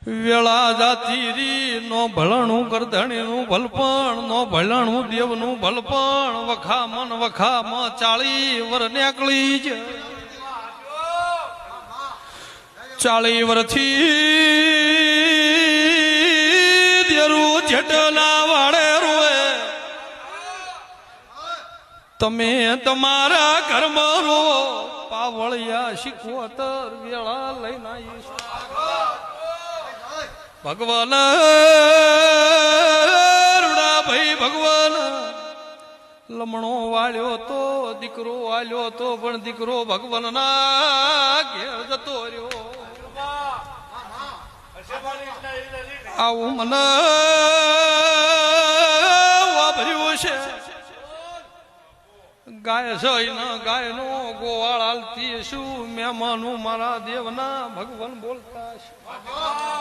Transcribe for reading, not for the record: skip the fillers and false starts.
વેળા જાતી રી નો ભલણું કરધણી નું ભલપણ નો ભલણું દેવ નું ભલપણ વખા મન વખા મ 40 વર નીકળી જ 40 વર્ષથી દેરું જેટલા વાળે રોએ તમે તમારા ઘરમાં રો પાવળિયા શીખવતર વેળા લઈને આવીશ ભગવાન રૂડા ભાઈ ભગવાન લમણો વાળ્યો તો દીકરો વાલ્યો તો પણ દીકરો ભગવાન ના ઘેર જતો રહ્યો આવું મને વાપર્યું છે ગાય સહીના ગાયનો ગોવાળ હાલતી શું મહેમાનો મારા દેવના ભગવાન બોલતા છે